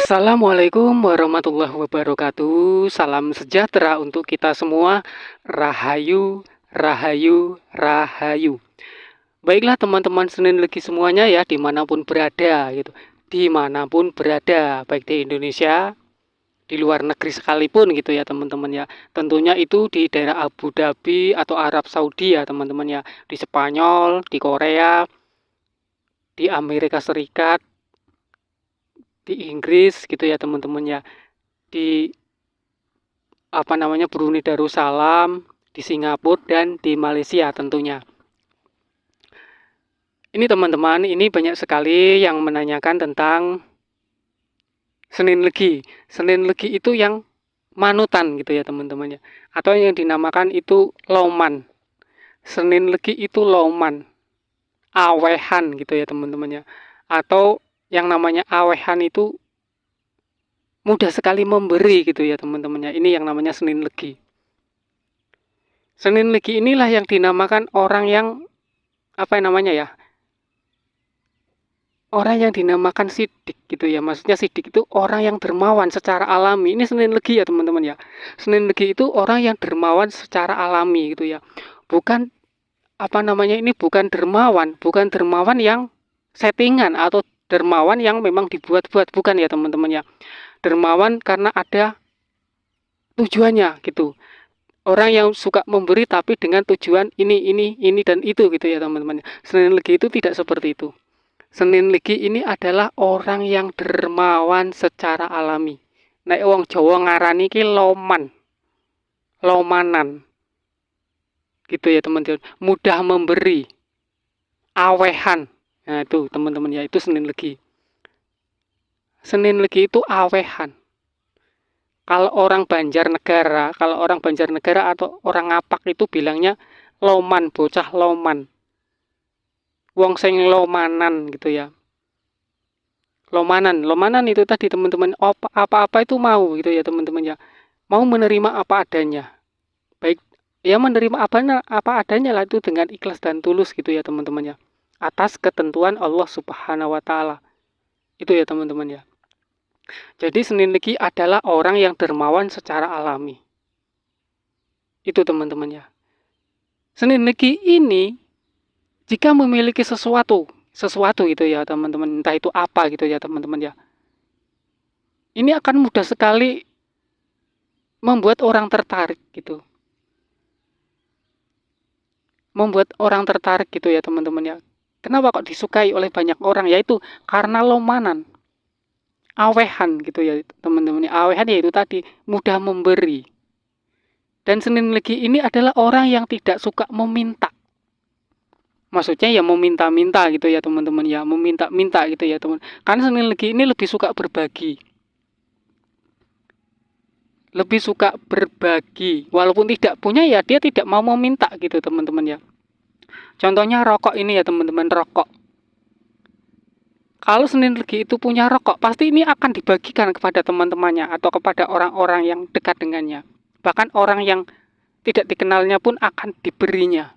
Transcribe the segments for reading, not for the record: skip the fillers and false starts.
Assalamualaikum warahmatullahi wabarakatuh. Salam sejahtera untuk kita semua. Rahayu, rahayu, rahayu. Baiklah teman-teman Senin Legi semuanya ya, dimanapun berada gitu. Dimanapun berada, baik di Indonesia, di luar negeri sekalipun gitu ya teman-teman ya. Tentunya itu di daerah Abu Dhabi atau Arab Saudi ya teman-teman ya. Di Spanyol, di Korea, di Amerika Serikat, di Inggris gitu ya teman-teman ya. Di Brunei Darussalam, di Singapura dan di Malaysia tentunya. Ini teman-teman, ini banyak sekali yang menanyakan tentang Senin Legi. Senin Legi itu yang manutan gitu ya teman-teman ya. Atau yang dinamakan itu loman. Senin Legi itu loman. Awehan gitu ya teman-teman ya. Atau yang namanya awehan itu mudah sekali memberi gitu ya teman-teman ya. Ini yang namanya Senin Legi. Senin Legi inilah yang dinamakan orang yang orang yang dinamakan sidik gitu ya. Maksudnya sidik itu orang yang dermawan secara alami. Ini Senin Legi ya teman-teman ya. Senin Legi itu orang yang dermawan secara alami gitu ya. Bukan ini bukan dermawan yang settingan atau dermawan yang memang dibuat-buat, bukan ya teman-teman ya. Dermawan karena ada tujuannya gitu. Orang yang suka memberi tapi dengan tujuan ini dan itu gitu ya teman-teman. Senin Legi itu tidak seperti itu. Senin Legi ini adalah orang yang dermawan secara alami. Nek wong Jawa ngarani ki loman. Lomanan. Gitu ya teman-teman. Mudah memberi. Awehan. Nah itu teman-teman ya, itu Senin Legi. Senin Legi itu awehan. Kalau orang Banjarnegara atau orang Ngapak itu bilangnya loman, bocah loman. Wong sing lomanan gitu ya. Lomanan itu tadi teman-teman, apa-apa itu mau gitu ya teman-teman ya. Mau menerima apa adanya. Baik ya, menerima apa adanya lah itu dengan ikhlas dan tulus gitu ya teman-teman ya. Atas ketentuan Allah Subhanahu wa taala. Itu ya teman-teman ya. Jadi Senin Legi adalah orang yang dermawan secara alami. Itu teman-teman ya. Senin Legi ini jika memiliki sesuatu gitu ya teman-teman, entah itu apa gitu ya teman-teman ya, ini akan mudah sekali membuat orang tertarik gitu, ya teman-teman ya. Kenapa kok disukai oleh banyak orang? Yaitu karena lomanan, awehan gitu ya teman-teman. Awehan yaitu tadi mudah memberi. Dan Senin Legi ini adalah orang yang tidak suka meminta. Maksudnya ya meminta-minta gitu ya teman-teman ya, meminta-minta gitu ya teman. Karena Senin Legi ini lebih suka berbagi. Walaupun tidak punya ya dia tidak mau meminta gitu teman-teman ya. Contohnya rokok ini ya teman-teman, rokok. Kalau Senin Legi itu punya rokok, pasti ini akan dibagikan kepada teman-temannya atau kepada orang-orang yang dekat dengannya. Bahkan orang yang tidak dikenalnya pun akan diberinya.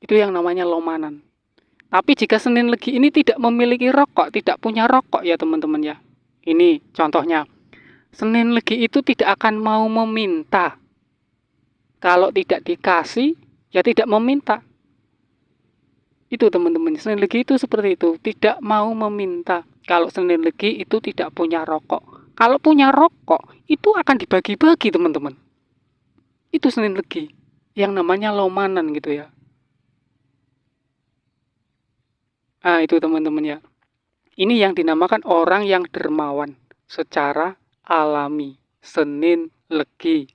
Itu yang namanya lomanan. Tapi jika Senin Legi ini tidak memiliki rokok, tidak punya rokok ya teman-teman ya. Ini contohnya. Senin Legi itu tidak akan mau meminta. Kalau tidak dikasih, ya tidak meminta. Itu teman-teman. Senin Legi itu seperti itu. Tidak mau meminta. Kalau Senin Legi itu tidak punya rokok. Kalau punya rokok, itu akan dibagi-bagi teman-teman. Itu Senin Legi. Yang namanya lomanan gitu ya. Nah itu teman-teman ya. Ini yang dinamakan orang yang dermawan secara alami. Senin Legi.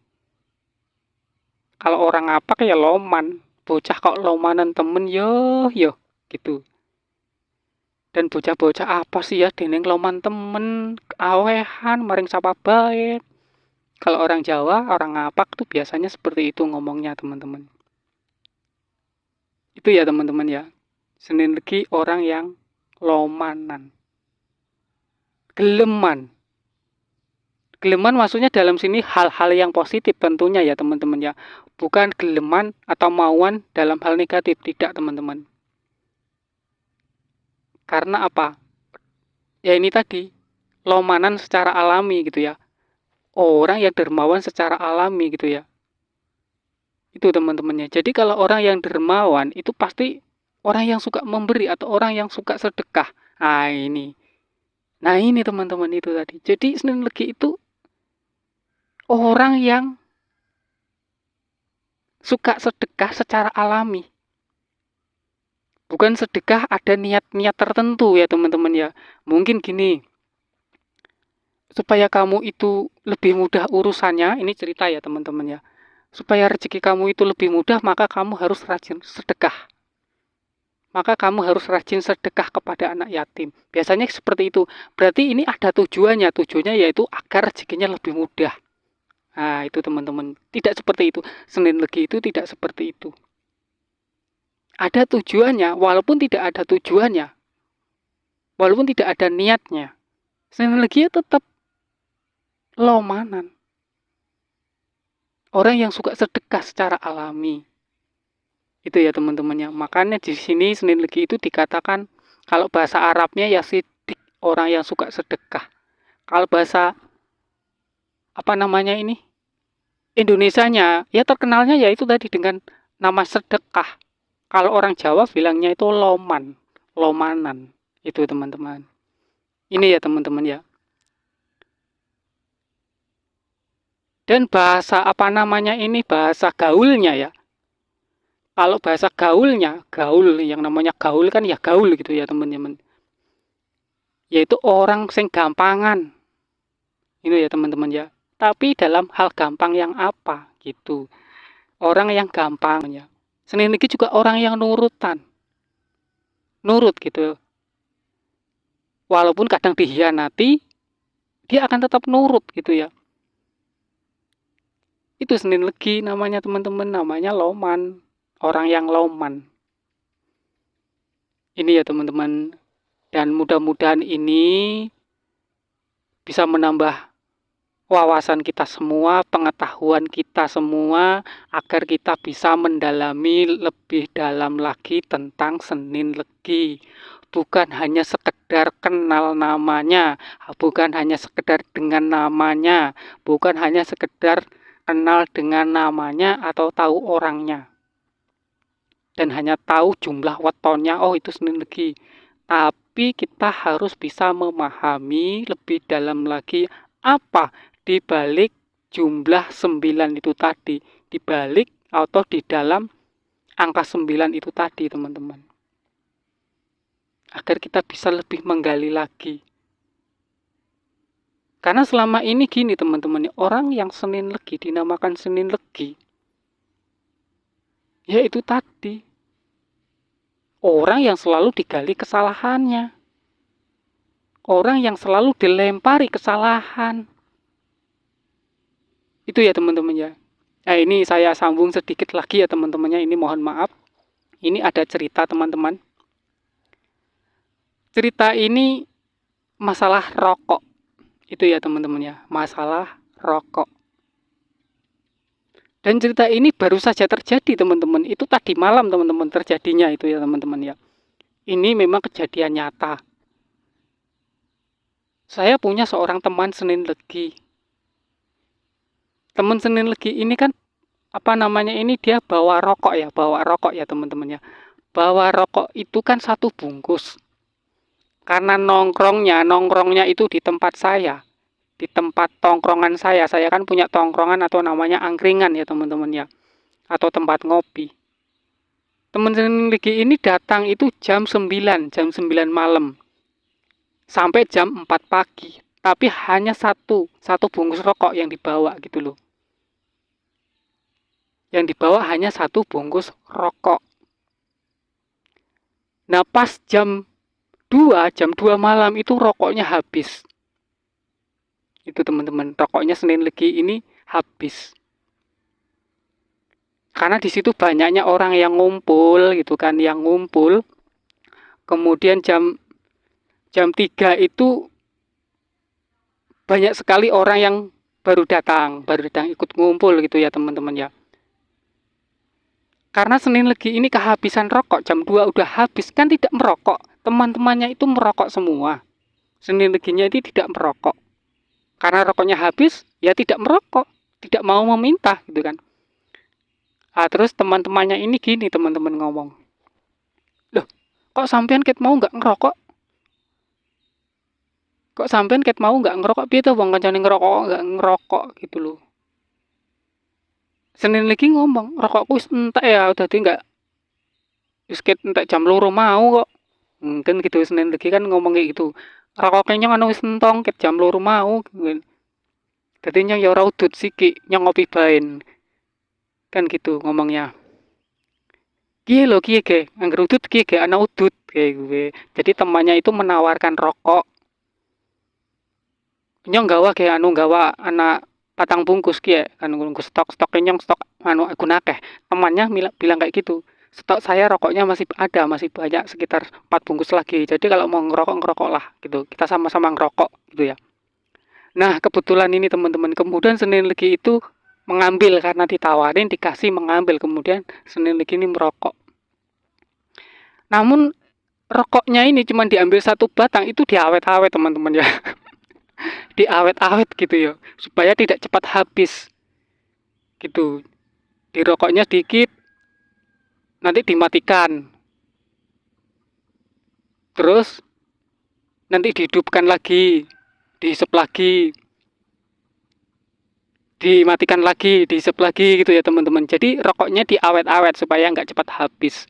Kalau orang Ngapak ya loman. Bocah kok lomanan temen yo gitu. Dan bocah-bocah apa sih ya deneng loman temen, awehan maring sapa bae. Kalau orang Jawa, orang Ngapak tuh biasanya seperti itu ngomongnya teman-teman. Itu ya teman-teman ya. Senin Legi orang yang lomanan. Geleman. Geleman maksudnya dalam sini hal-hal yang positif tentunya ya teman-teman ya. Bukan geleman atau mauan dalam hal negatif, tidak teman-teman. Karena apa? Ya ini tadi, lomanan secara alami gitu ya. Orang yang dermawan secara alami gitu ya. Itu teman-temannya. Jadi kalau orang yang dermawan itu pasti orang yang suka memberi atau orang yang suka sedekah. Nah ini. Nah ini teman-teman itu tadi. Jadi Senin Legi itu orang yang suka sedekah secara alami. Bukan sedekah ada niat-niat tertentu ya teman-teman ya. Mungkin gini, supaya kamu itu lebih mudah urusannya, ini cerita ya teman-teman ya. Supaya rezeki kamu itu lebih mudah, maka kamu harus rajin sedekah. Maka kamu harus rajin sedekah kepada anak yatim. Biasanya seperti itu. Berarti ini ada tujuannya. Tujuannya yaitu agar rezekinya lebih mudah. Nah, itu teman-teman. Tidak seperti itu. Senin Legi itu tidak seperti itu. Ada tujuannya, walaupun tidak ada tujuannya. Walaupun tidak ada niatnya. Senin Legi tetap lomanan. Orang yang suka sedekah secara alami. Itu ya teman-temannya. Makanya di sini Senin Legi itu dikatakan kalau bahasa Arabnya ya sidik, orang yang suka sedekah. Kalau bahasa apa namanya ini? Indonesianya ya terkenalnya ya itu tadi dengan nama sedekah. Kalau orang Jawa bilangnya itu loman, lomanan. Itu teman-teman. Ini ya teman-teman ya. Dan bahasa apa namanya ini bahasa gaulnya ya. Kalau bahasa gaulnya, gaul yang namanya gaul kan ya gaul gitu ya teman-teman. Yaitu orang sing gampangan. Itu ya teman-teman ya. Tapi dalam hal gampang yang apa gitu. Orang yang gampang ya. Senin Legi juga orang yang nurutan. Nurut gitu. Walaupun kadang dihianati, dia akan tetap nurut gitu ya. Itu Senin Legi namanya teman-teman, namanya loman. Orang yang loman. Ini ya teman-teman. Dan mudah-mudahan ini bisa menambah wawasan kita semua, pengetahuan kita semua, agar kita bisa mendalami lebih dalam lagi tentang Senin Legi. Bukan hanya sekedar kenal namanya, bukan hanya sekedar dengan namanya, bukan hanya sekedar kenal dengan namanya atau tahu orangnya. Dan hanya tahu jumlah wetonnya, oh itu Senin Legi. Tapi kita harus bisa memahami lebih dalam lagi apa di balik jumlah 9 itu tadi, di balik atau di dalam angka 9 itu tadi teman-teman, agar kita bisa lebih menggali lagi. Karena selama ini gini teman-teman, orang yang Senin Legi dinamakan Senin Legi, yaitu tadi orang yang selalu digali kesalahannya, orang yang selalu dilempari kesalahan. Itu ya teman-teman ya. Nah ini saya sambung sedikit lagi ya teman-temannya, ini mohon maaf. Ini ada cerita teman-teman. Cerita ini masalah rokok. Itu ya teman-teman ya, masalah rokok. Dan cerita ini baru saja terjadi teman-teman. Itu tadi malam teman-teman terjadinya itu ya teman-teman ya. Ini memang kejadian nyata. Saya punya seorang teman Senin Legi. Teman Senin Legi ini kan apa namanya ini dia bawa rokok ya teman-teman ya. Bawa rokok itu kan satu bungkus. Karena nongkrongnya itu di tempat saya, di tempat tongkrongan saya kan punya tongkrongan atau namanya angkringan ya teman-teman ya, atau tempat ngopi. Teman-teman Legi ini datang itu jam 9 malam sampai jam 4 pagi, tapi hanya satu bungkus rokok yang dibawa gitu loh. Yang dibawa hanya satu bungkus rokok. Nah pas jam 2 malam itu rokoknya habis. Itu teman-teman, rokoknya Senin Legi ini habis. Karena di situ banyaknya orang yang ngumpul gitu kan, yang ngumpul. Kemudian jam 3 itu banyak sekali orang yang baru datang ikut ngumpul gitu ya teman-teman ya. Karena Senin Legi ini kehabisan rokok, jam 2 udah habis, kan tidak merokok. Teman-temannya itu merokok semua. Senin Leginya itu tidak merokok. Karena rokoknya habis, ya tidak merokok, tidak mau meminta gitu kan. Terus teman-temannya ini gini, teman-teman ngomong, loh, kok sampean ket mau nggak ngerokok? Kok sampean ket mau nggak ngerokok? Piye to wong kancane ngerokok nggak ngerokok gitu loh. Senin Legi ngomong, rokokku wis entek ya, dadi nggak wis ket entek jam loro mau kok. Mungkin gitu Senin Legi kan ngomong kayak gitu. Rokoknya nyong anu wis entong ket jam loro mau. Dadi nyong ya ora udut siki, nyong ngopi baen. Kan gitu ngomongnya. Kiye lho kiye ge, angger udut kiye ge ana udut kayak gue. Jadi temannya itu menawarkan rokok. Nyong gawa ge anu gawa anak patang bungkus kiye kan ngungkus stok nyong stok anu aku nakeh. Temannya bilang kayak gitu. Stok saya rokoknya masih ada, masih banyak sekitar 4 bungkus lagi. Jadi kalau mau ngerokok lah gitu. Kita sama-sama ngerokok gitu ya. Nah, kebetulan ini teman-teman, kemudian Senin Legi itu mengambil karena ditawarin, dikasih mengambil, kemudian Senin Legi ini merokok. Namun rokoknya ini cuma diambil satu batang, itu diawet-awet teman-teman ya. Diawet-awet gitu ya, supaya tidak cepat habis. Gitu. Di rokoknya dikit, nanti dimatikan. Terus nanti dihidupkan lagi, dihisap lagi, dimatikan lagi, dihisap lagi gitu ya teman-teman. Jadi rokoknya diawet-awet supaya nggak cepat habis.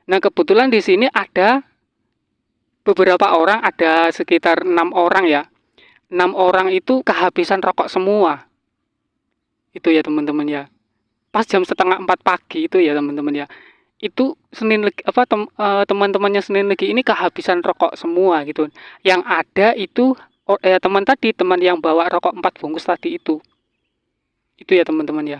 Nah kebetulan di sini ada beberapa orang, ada sekitar 6 orang ya. 6 orang itu kehabisan rokok semua. Itu ya teman-teman ya. Pas jam setengah 4 pagi itu ya teman-teman ya. Itu teman-temannya Senin Legi ini kehabisan rokok semua gitu. Yang ada itu teman yang bawa rokok 4 bungkus tadi itu. Itu ya teman-teman ya.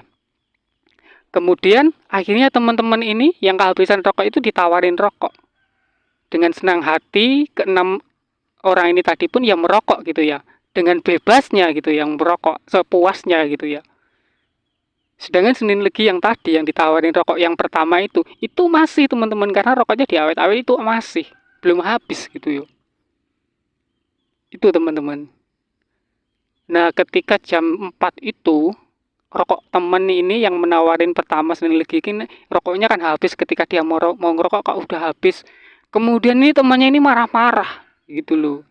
Kemudian akhirnya teman-teman ini yang kehabisan rokok itu ditawarin rokok. Dengan senang hati ke-6 orang ini tadi pun ya merokok gitu ya. Dengan bebasnya gitu yang merokok, sepuasnya gitu ya. Sedangkan Senin Legi yang tadi yang ditawarin rokok yang pertama itu masih teman-teman, karena rokoknya diawet-awet itu masih belum habis gitu yo. Itu teman-teman. Nah, ketika jam 4 itu rokok temen ini yang menawarin pertama Senin Legi ini rokoknya kan habis, ketika dia mau ngerokok kok udah habis. Kemudian ini temannya ini marah-marah gitu loh.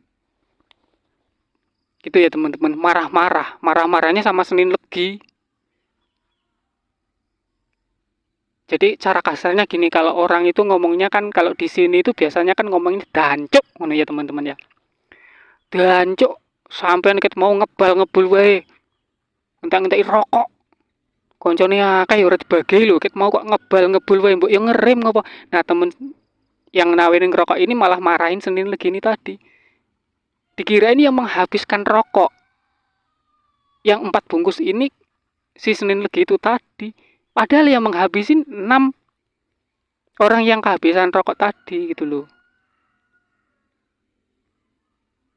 Gitu ya teman-teman, marah-marahnya sama Senin Legi. Jadi cara kasarnya gini, kalau orang itu ngomongnya kan, kalau di sini itu biasanya kan ngomongnya dancuk ngono ya teman-teman ya. Dancuk, sampean ket mau ngebul wae. Entek-entek rokok. Koncone akeh ora dibagi lho, ket mau kok ngebul wae, mbok yo ngerem ngopo. Nah, temen yang nawarin rokok ini malah marahin Senin Legi ini tadi. Dikira ini yang menghabiskan rokok. Yang 4 bungkus ini si Senin Legi itu tadi. Padahal yang menghabisin 6 orang yang kehabisan rokok tadi gitu loh.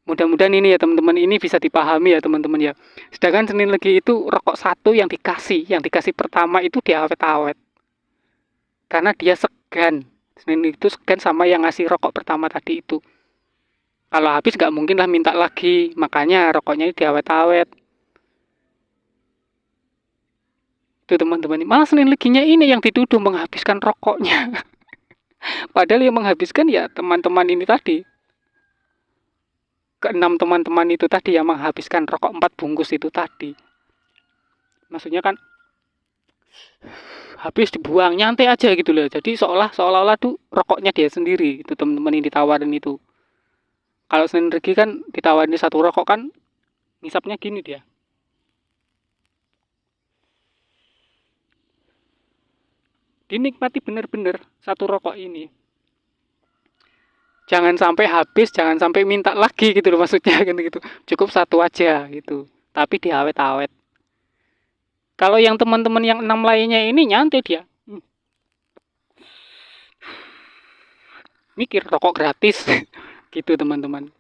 Mudah-mudahan ini ya teman-teman, ini bisa dipahami ya teman-teman ya. Sedangkan Senin Legi itu rokok satu yang dikasih pertama itu diawet-awet. Karena dia segan. Senin itu segan sama yang ngasih rokok pertama tadi itu. Kalau habis nggak mungkin lah minta lagi, makanya rokoknya ini diawet-awet. Itu teman-teman, malah Senin Leginya ini yang dituduh menghabiskan rokoknya. Padahal yang menghabiskan ya teman-teman ini tadi. Ke-6 teman-teman itu tadi yang menghabiskan rokok 4 bungkus itu tadi. Maksudnya kan habis dibuang, nyantai aja gitu loh. Jadi seolah-olah tuh rokoknya dia sendiri, itu teman-teman yang ditawarin itu. Kalau Senin Legi kan ditawarin satu rokok kan ngisapnya gini dia. Dinikmati bener-bener satu rokok ini. Jangan sampai habis, jangan sampai minta lagi gitu loh maksudnya kan gitu. Cukup satu aja gitu. Tapi diawet-awet. Kalau yang teman-teman yang 6 lainnya ini nyantai dia. Mikir rokok gratis gitu teman-teman.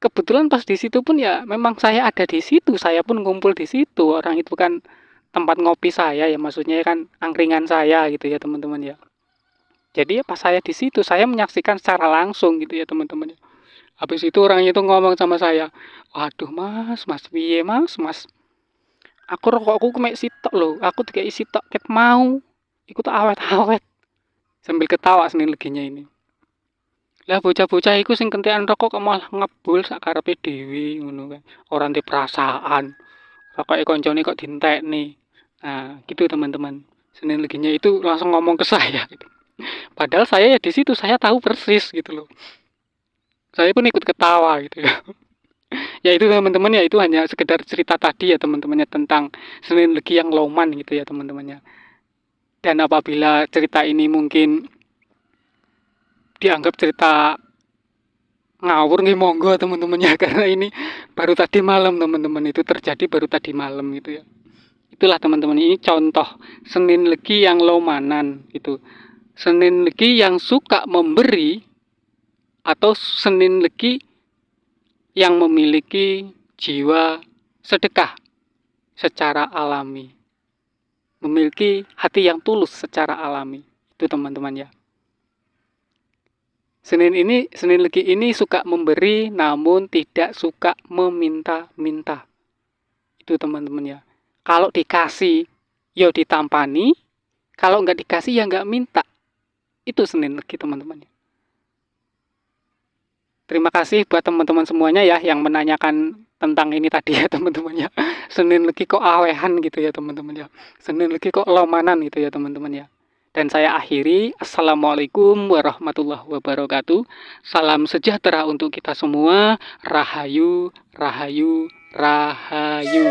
Kebetulan pas di situ pun ya memang saya ada di situ, saya pun ngumpul di situ. Orang itu kan tempat ngopi saya ya, maksudnya kan angkringan saya gitu ya teman-teman ya. Jadi ya pas saya di situ saya menyaksikan secara langsung gitu ya teman-teman. Habis itu orangnya itu ngomong sama saya, "Waduh Mas, Mas piye Mas, Mas? Aku rokokku mek sitok lho, aku dikei sitok ket mau. Iku tuh awet-awet." Sambil ketawa Senin Leginya ini. Lah bocah-bocah iku sing kentekan rokok kok malah ngebul sak karepe dhewe ngono kae. Ora ndek perasaan. Rokoke koncone kok dientekne. Nah, gitu teman-teman. Senin Leginya itu langsung ngomong ke saya gitu. Padahal saya ya di situ, saya tahu persis gitu loh. Saya pun ikut ketawa gitu ya. Ya itu teman-teman ya, itu hanya sekedar cerita tadi ya teman-temannya tentang Senin Legi yang loman gitu ya teman-temannya. Dan apabila cerita ini mungkin dianggap cerita ngawur nih monggo teman-temannya karena ini baru tadi malam teman-teman, itu terjadi baru tadi malam gitu ya. Itulah teman-teman, ini contoh Senin Legi yang lomanan gitu. Senin Legi yang suka memberi atau Senin Legi yang memiliki jiwa sedekah secara alami, memiliki hati yang tulus secara alami. Itu teman-teman ya. Senin Legi ini suka memberi namun tidak suka meminta-minta. Itu teman-teman ya. Kalau dikasih ya ditampani, kalau nggak dikasih ya nggak minta. Itu Senin Legi teman-teman ya. Terima kasih buat teman-teman semuanya ya yang menanyakan tentang ini tadi ya teman-teman ya. Senin Legi kok awehan gitu ya teman-teman ya. Senin Legi kok lomanan gitu ya teman-teman ya. Dan saya akhiri, Assalamualaikum warahmatullahi wabarakatuh. Salam sejahtera untuk kita semua. Rahayu, rahayu, rahayu.